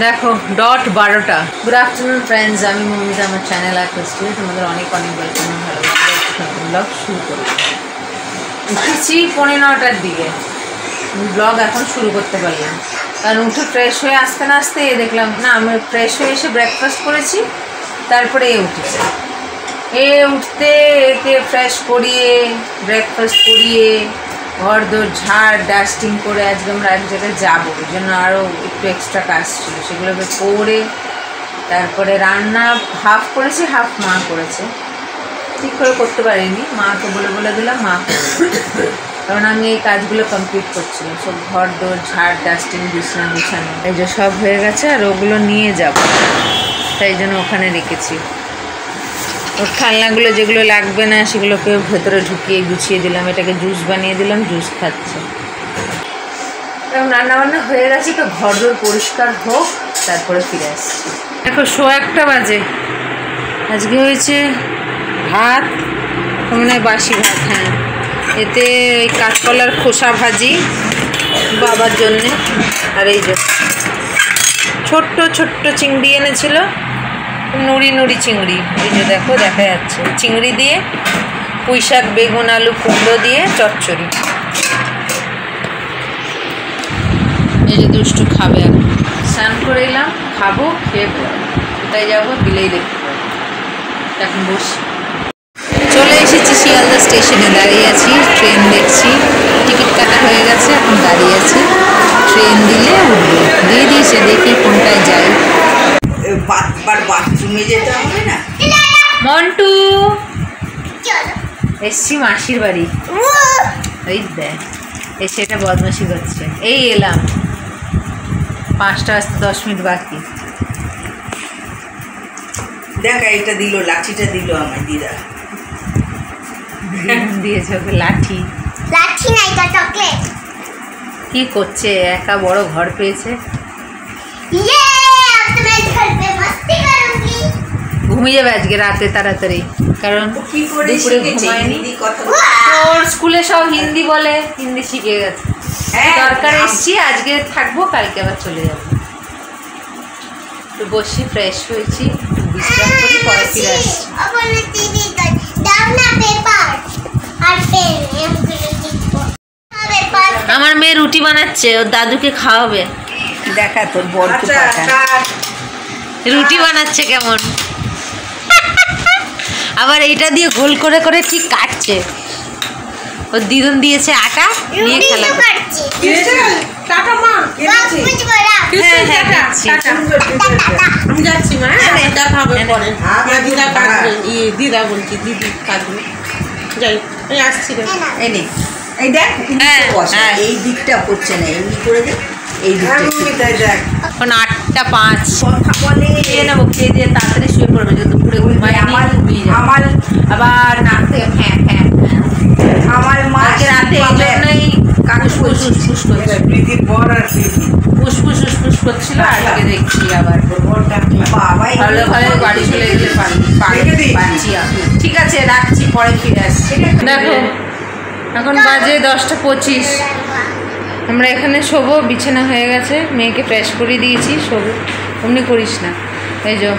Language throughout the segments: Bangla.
দেখো ডট 12টা। গুড আফটারনুন ফ্রেন্ডস, আমি মৌমিতা, আমার চ্যানেল আর ক্রিস্টি, তোমাদের অনেক অনেক ওয়েলকাম। ব্লগ শুরু করি। উঠেছি 9:15টার দিকে, ব্লগ এখন শুরু করতে পারলাম, কারণ উঠে ফ্রেশ হয়ে আসতে না আসতে দেখলাম না, আমি ফ্রেশ হয়ে এসে ব্রেকফাস্ট করেছি, তারপরে উঠেছে। উঠতে একে ফ্রেশ করিয়ে ব্রেকফাস্ট করিয়ে ঘর দোর ঝাড় ডাস্টিং করে আজকে আমরা এক জায়গায় যাবো, ওই জন্য আরও একটু এক্সট্রা কাজ ছিল, সেগুলোকে করে তারপরে রান্না হাফ করেছি, হাফ মা করেছে। ঠিক করে করতে পারিনি, মাকে বলে বলে দিলাম, মা কারণ আমি এই কাজগুলো কমপ্লিট করছিলাম। সব ঘর দোর ঝাড় ডাস্টিং বিছানা গুছানো এই যে সব হয়ে গেছে, আর ওগুলো নিয়ে যাব, তাই জন্য ওখানে রেখেছি। ওর খেলনাগুলো যেগুলো লাগবে না সেগুলোকে ভেতরে ঢুকিয়ে গুছিয়ে দিলাম, এটাকে জুস বানিয়ে দিলাম, জুস খাচ্ছে। এবং রান্নাবান্না হয়ে গেছে, তো ঘর দোর পরিষ্কার হোক, তারপরে ফিরে আসছি। দেখো 1:15 বাজে, আজকে হয়েছে ভাত, মানে বাসি ভাত, হ্যাঁ, এতে ওই কাঁচকলার খোসা ভাজি বাবার জন্যে, আর এই যে ছোট্ট ছোট্ট চিংড়ি এনেছিল, নুড়ি নুড়ি চিংড়ি, এই যে দেখো দেখা যাচ্ছে, চিংড়ি দিয়ে পুঁই শাক, বেগুন, আলু, কুমড়ো দিয়ে চচ্চড়ি। এই যে দুষ্টু খাবে, এখন স্নান করে এলাম, খাবো, খেয়ে কোথায় যাবো দিলেই দেখতে পাবো। এখন বসি, চলে এসেছি শিয়ালদা স্টেশনে, দাঁড়িয়ে আছি, ট্রেন দেখছি, টিকিট কাটা হয়ে গেছে, এখন দাঁড়িয়ে আছি, ট্রেন দিলে উঠবো, দিয়ে দিয়েছে, দেখি কোনটায় যাই। বাথরুমে যেতে হবে না। মন্টু এসছি মাসির বাড়ি, এই দেখ এসে এটা বদমাসি করছে। এই এলাম, 5টা আসতে 10 মিনিট বাকি। দেখ এটা দিল, লাঠিটা দিল আমার দিদা, দিয়েছে ওকে লাঠি। লাঠি নাই তো চকলেট। কি করছে, একা বড় ঘর পেয়েছে। ঘুমিয়ে যাবে আজকে রাতে তাড়াতাড়ি, কারণ দুপুরে ঘুমায়নি। ওর স্কুলে সব হিন্দি বলে, হিন্দি শিখে গেছে। দরকার এসছি, আজকে থাকবো, কালকে আবার চলে যাবো। তো বসি, ফ্রেশ হয়েছি, বিশ্রাম করি, পরে ফিরে আসছি। আমার মেয়ে রুটি বানাচ্ছে, ওর দাদুকে খাওয়াবে। দেখা তোর বড়কে রুটি বানাচ্ছে কেমন, আবার এইটা দিয়ে গোল করে করে ঠিক কাটছে। ওর দিদুন দিয়েছে আটা, নিয়ে খেলা করছে। দিদা বলছি, দিদি কাটবে, যাই আসছি রে। এই দেখ, এই দিকটা করছে না, এমনি করে দেখ, এই দিকটা দেখ। এখন 8:05, খেয়ে নেবো, খেয়ে দিয়ে তাড়াতাড়ি শুয়ে পড়বে, যে দুপুরে আমার আবার নাক থেকে হ্যাঁ হ্যাঁ, আমার মাকে রাতে এই জন্যই ফুসফুস ফুসফুস করছে, ফুসফুস ফুসফুস করছিল। আজকে দেখছি আবার ভালো ভালো বাড়ি চলে গেলে পাচ্ছি। ঠিক আছে, রাখছি, পরে ফিরে আসছি। দেখো এখন বাজে 10:25, আমরা এখানে শোবো, বিছানা হয়ে গেছে, মেয়েকে ফ্রেশ করে দিয়েছি, শোবো, অমনি করিস না। এই যে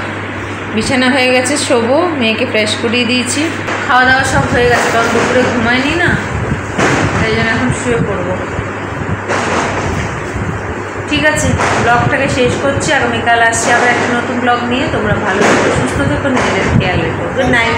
বিছানা হয়ে গেছে, শোবো, মেয়েকে ফ্রেশ করিয়ে দিয়েছি, খাওয়া দাওয়া সব হয়ে গেছে, কারণ দুপুরে ঘুমায়নি না, তাই জন্য এখন শুয়ে পড়বো। ঠিক আছে, ব্লগটাকে শেষ করছি, আগামীকাল আসছি আবার একটা নতুন ব্লগ নিয়ে। তোমরা ভালো থেকো, সুস্থ থেকো, নিজেদের খেয়াল রেখো। Good night.